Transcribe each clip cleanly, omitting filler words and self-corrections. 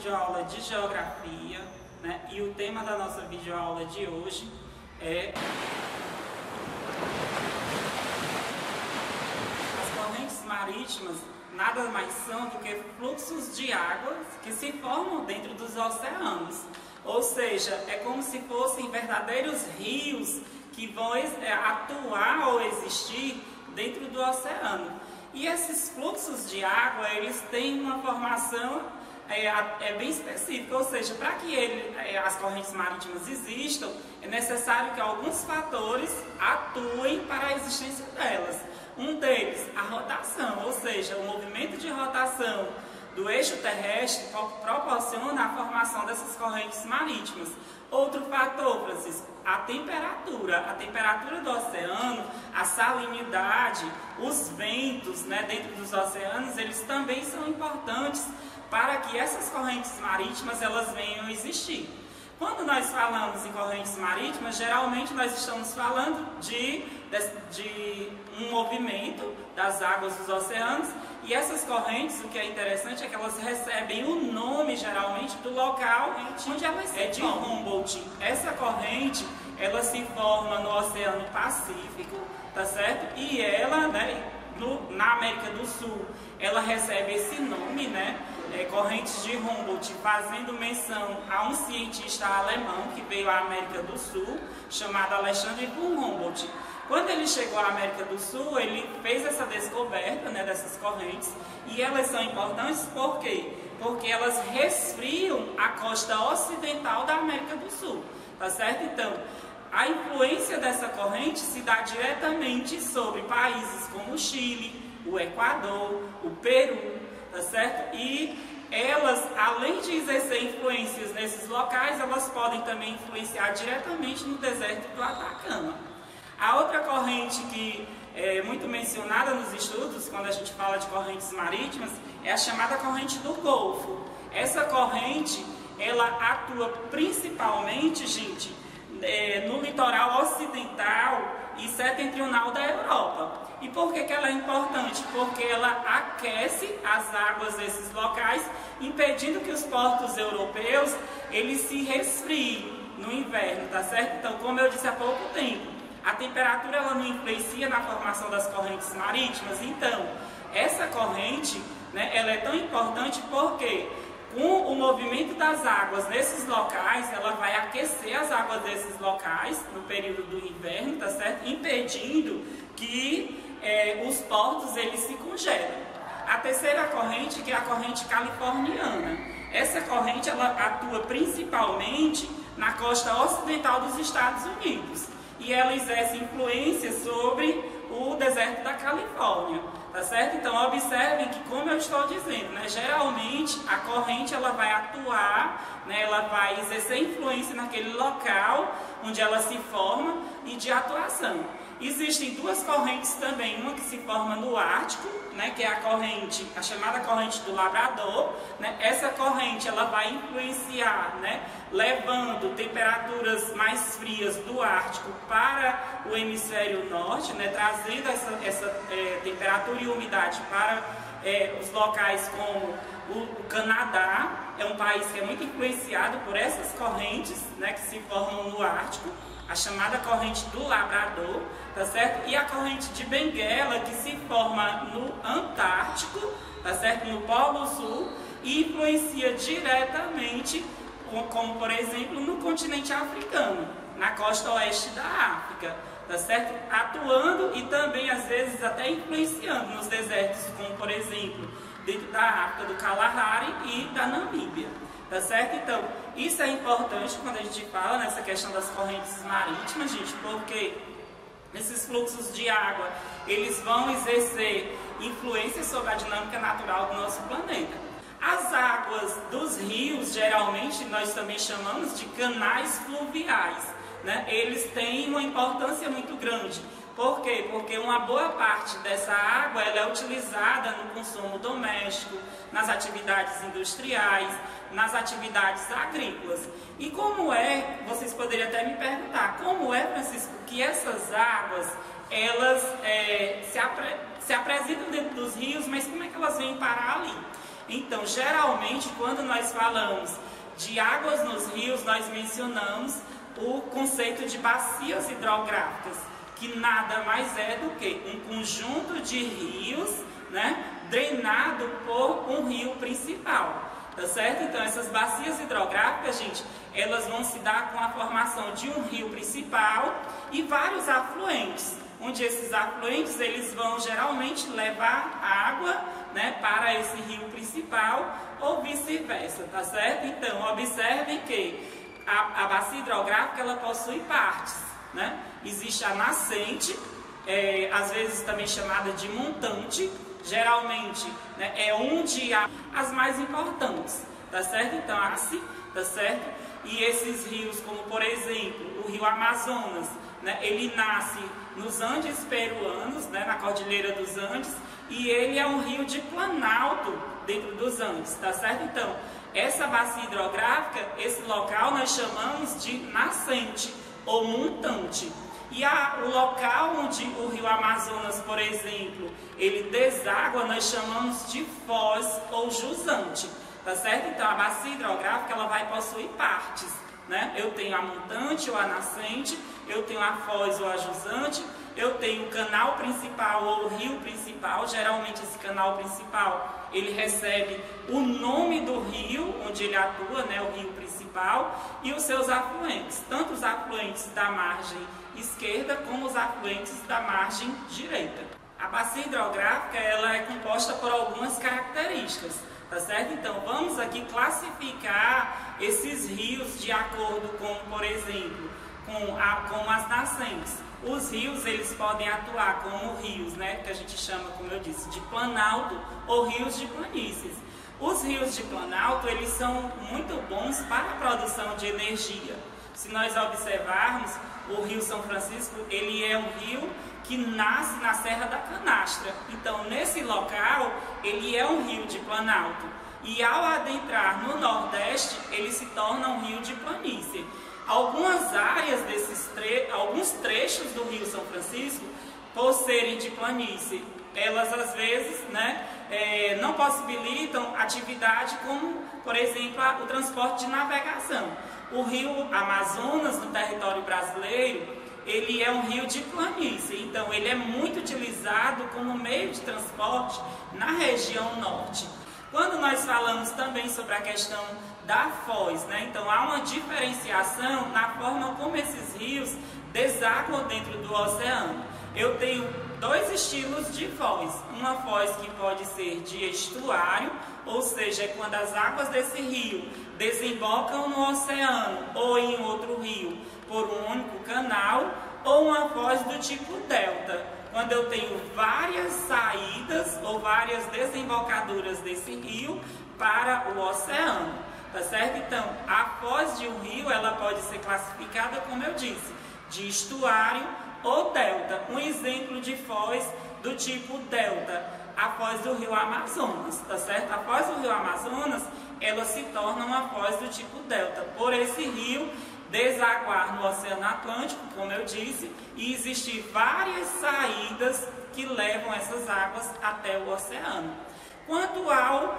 videoaula de Geografia, né? E o tema da nossa videoaula de hoje é as correntes marítimas. Nada mais são do que fluxos de água que se formam dentro dos oceanos. Ou seja, é como se fossem verdadeiros rios que vão atuar ou existir dentro do oceano. E esses fluxos de água, eles têm uma formação bem específica, ou seja, para que as correntes marítimas existam, é necessário que alguns fatores atuem para a existência delas. Um deles, a rotação, ou seja, o movimento de rotação do eixo terrestre proporciona a formação dessas correntes marítimas. Outro fator, Francisco, a temperatura do oceano, a salinidade, os ventos, né, dentro dos oceanos, eles também são importantes para que essas correntes marítimas elas venham a existir. Quando nós falamos em correntes marítimas, geralmente nós estamos falando de um movimento das águas dos oceanos, e essas correntes, o que é interessante é que elas recebem o nome, geralmente, do local onde elas se de Humboldt. Essa corrente, ela se forma no Oceano Pacífico, tá certo? E ela, né, na América do Sul, ela recebe esse nome, né? Correntes de Humboldt, fazendo menção a um cientista alemão que veio à América do Sul, chamado Alexander von Humboldt. Quando ele chegou à América do Sul, ele fez essa descoberta, né, dessas correntes, e elas são importantes por quê? Porque elas resfriam a costa ocidental da América do Sul, tá certo? Então, a influência dessa corrente se dá diretamente sobre países como o Chile, o Equador, o Peru, tá certo? E elas, além de exercer influências nesses locais, elas podem também influenciar diretamente no deserto do Atacama. A outra corrente que é muito mencionada nos estudos, quando a gente fala de correntes marítimas, é a chamada corrente do Golfo. Essa corrente, ela atua principalmente, gente, no litoral ocidental e setentrional da Europa. E por que ela é importante? Porque ela aquece as águas desses locais, impedindo que os portos europeus eles se resfriem no inverno, tá certo? Então, como eu disse há pouco tempo, a temperatura ela não influencia na formação das correntes marítimas. Então, essa corrente, né, ela é tão importante porque com o movimento das águas nesses locais, ela vai aquecer as águas desses locais no período do inverno, tá certo? Impedindo que os portos eles se congelem. A terceira corrente, que é a corrente californiana. Essa corrente ela atua principalmente na costa ocidental dos Estados Unidos. E ela exerce influência sobre o deserto da Califórnia, tá certo? Então observem que, como eu estou dizendo, né, geralmente a corrente ela vai atuar, né, ela vai exercer influência naquele local onde ela se forma e de atuação. Existem duas correntes também, uma que se forma no Ártico, né, que é a chamada corrente do Labrador, né? Essa corrente ela vai influenciar, né, levando temperaturas mais frias do Ártico para o hemisfério norte, né, trazendo essa temperatura e umidade para os locais como o Canadá. É um país que é muito influenciado por essas correntes, né, que se formam no Ártico, a chamada corrente do Labrador, tá certo? E a corrente de Benguela, que se forma no Antártico, tá certo? No Polo Sul, e influencia diretamente, como por exemplo, no continente africano, na costa oeste da África, tá certo? Atuando e também, às vezes, até influenciando nos desertos, como por exemplo, dentro da África do Kalahari e da Namíbia. Tá certo? Então, isso é importante quando a gente fala nessa questão das correntes marítimas, gente, porque esses fluxos de água, eles vão exercer influência sobre a dinâmica natural do nosso planeta. As águas dos rios, geralmente, nós também chamamos de canais fluviais, né? Eles têm uma importância muito grande. Por quê? Porque uma boa parte dessa água ela é utilizada no consumo doméstico, nas atividades industriais, nas atividades agrícolas. E como é, vocês poderiam até me perguntar, como é, Francisco, que essas águas elas se apresentam dentro dos rios, mas como é que elas vêm parar ali? Então, geralmente, quando nós falamos de águas nos rios, nós mencionamos o conceito de bacias hidrográficas, que nada mais é do que um conjunto de rios, né, drenado por um rio principal, tá certo? Então, essas bacias hidrográficas, gente, elas vão se dar com a formação de um rio principal e vários afluentes, onde esses afluentes eles vão geralmente levar água, né, para esse rio principal ou vice-versa, tá certo? Então, observem que a bacia hidrográfica ela possui partes, né? Existe a nascente, às vezes também chamada de montante, geralmente, né, é onde há as mais importantes, tá certo? Então, tá certo? E esses rios, como por exemplo, o rio Amazonas, né, ele nasce nos Andes peruanos, né, na Cordilheira dos Andes, e ele é um rio de planalto dentro dos Andes, tá certo? Então, essa bacia hidrográfica, esse local nós chamamos de nascente ou montante. E o local onde o rio Amazonas, por exemplo, ele deságua, nós chamamos de foz ou jusante, tá certo? Então, a bacia hidrográfica, ela vai possuir partes, né? Eu tenho a montante ou a nascente, eu tenho a foz ou a jusante, eu tenho o canal principal ou o rio principal. Geralmente esse canal principal, ele recebe o nome do rio onde ele atua, né, o rio principal, e os seus afluentes, tanto os afluentes da margem esquerda como os afluentes da margem direita. A bacia hidrográfica, ela é composta por algumas características, tá certo? Então, vamos aqui classificar esses rios de acordo com, por exemplo, com as nascentes. Os rios, eles podem atuar como rios, né, que a gente chama, como eu disse, de planalto ou rios de planícies. Os rios de planalto, eles são muito bons para a produção de energia. Se nós observarmos, o Rio São Francisco, ele é um rio que nasce na Serra da Canastra. Então, nesse local, ele é um rio de planalto. E ao adentrar no Nordeste, ele se torna um rio de planície. Algumas áreas alguns trechos do Rio São Francisco, por serem de planície, elas às vezes, né, não possibilitam atividade como, por exemplo, o transporte de navegação. O rio Amazonas, no território brasileiro, ele é um rio de planície, então ele é muito utilizado como meio de transporte na região norte. Quando nós falamos também sobre a questão da foz, né? Então há uma diferenciação na forma como esses rios desaguam dentro do oceano. Eu tenho dois estilos de foz. Uma foz que pode ser de estuário, ou seja, é quando as águas desse rio desembocam no oceano ou em outro rio por um único canal, ou uma foz do tipo delta, quando eu tenho várias saídas ou várias desembocaduras desse rio para o oceano, tá certo? Então, a foz de um rio, ela pode ser classificada, como eu disse, de estuário ou delta. Um exemplo de foz do tipo delta, a foz do rio Amazonas, tá certo? A foz do rio Amazonas, ela se torna uma foz do tipo delta, por esse rio desaguar no Oceano Atlântico, como eu disse, e existir várias saídas que levam essas águas até o oceano. Quanto ao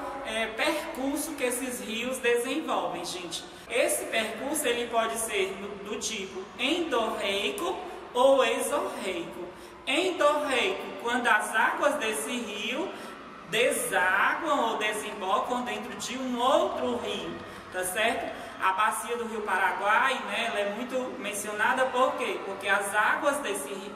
percurso que esses rios desenvolvem, gente, esse percurso ele pode ser do tipo endorreico ou exorreico. Endorreico, quando as águas desse rio desaguam ou desembocam dentro de um outro rio, tá certo? A bacia do Rio Paraguai, né, ela é muito mencionada, por quê? Porque as águas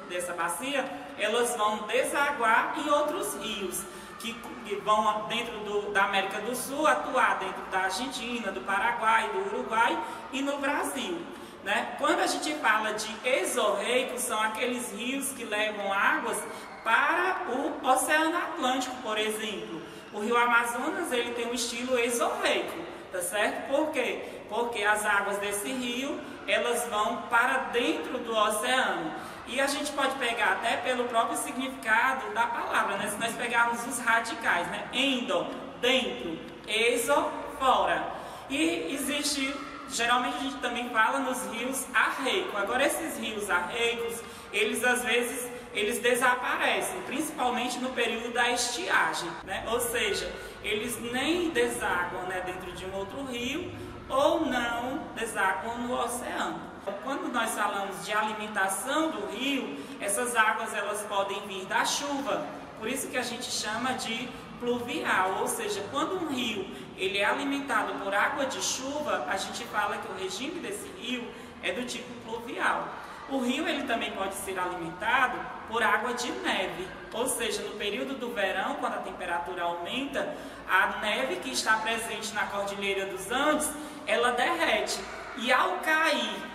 dessa bacia, elas vão desaguar em outros rios, que vão dentro da América do Sul, atuar dentro da Argentina, do Paraguai, do Uruguai e no Brasil, né? Quando a gente fala de exorreicos, são aqueles rios que levam águas para o Oceano Atlântico, por exemplo. O Rio Amazonas, ele tem um estilo exorreico, tá certo? Por quê? Porque as águas desse rio, elas vão para dentro do oceano. E a gente pode pegar até pelo próprio significado da palavra, né? Se nós pegarmos os radicais, né? Endo, dentro, exo, fora. E existe, geralmente a gente também fala nos rios arreicos. Agora esses rios arreicos, eles às vezes eles desaparecem, principalmente no período da estiagem, né? Ou seja, eles nem desaguam, né, dentro de um outro rio ou não desaguam no oceano. Quando nós falamos de alimentação do rio, essas águas elas podem vir da chuva, por isso que a gente chama de pluvial, ou seja, quando um rio ele é alimentado por água de chuva, a gente fala que o regime desse rio é do tipo pluvial. O rio ele também pode ser alimentado por água de neve, ou seja, no período do verão, quando a temperatura aumenta, a neve que está presente na Cordilheira dos Andes, ela derrete, e ao cair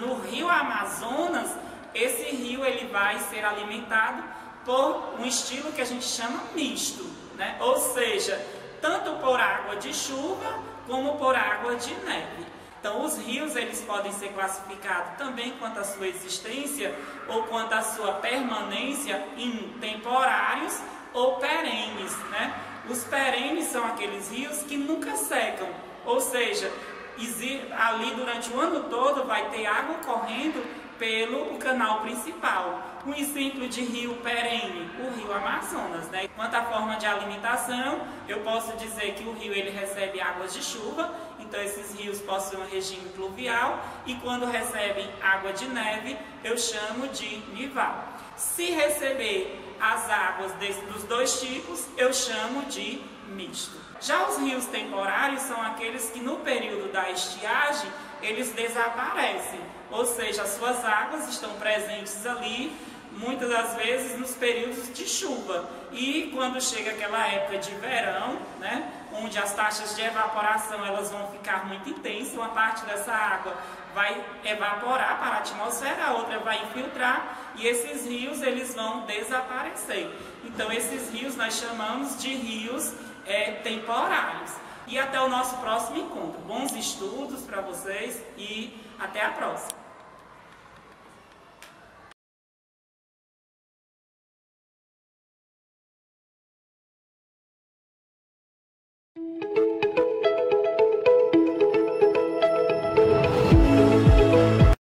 no rio Amazonas, esse rio ele vai ser alimentado por um estilo que a gente chama misto, né? Ou seja, tanto por água de chuva como por água de neve. Então, os rios eles podem ser classificados também quanto à sua existência ou quanto à sua permanência em temporários ou perenes, né? Os perenes são aqueles rios que nunca secam, ou seja, ali durante o ano todo vai ter água correndo pelo canal principal. Um exemplo de rio perene, o rio Amazonas, né? Quanto à forma de alimentação, eu posso dizer que o rio ele recebe águas de chuva, então esses rios possuem um regime pluvial, e quando recebem água de neve, eu chamo de nival. Se receber as águas dos dois tipos, eu chamo de misto. Já os rios temporários são aqueles que no período da estiagem, eles desaparecem, ou seja, as suas águas estão presentes ali, muitas das vezes nos períodos de chuva, e quando chega aquela época de verão, né, onde as taxas de evaporação elas vão ficar muito intensas, uma parte dessa água vai evaporar para a atmosfera, a outra vai infiltrar, e esses rios eles vão desaparecer. Então esses rios nós chamamos de rios temporários. E até o nosso próximo encontro. Bons estudos para vocês e até a próxima.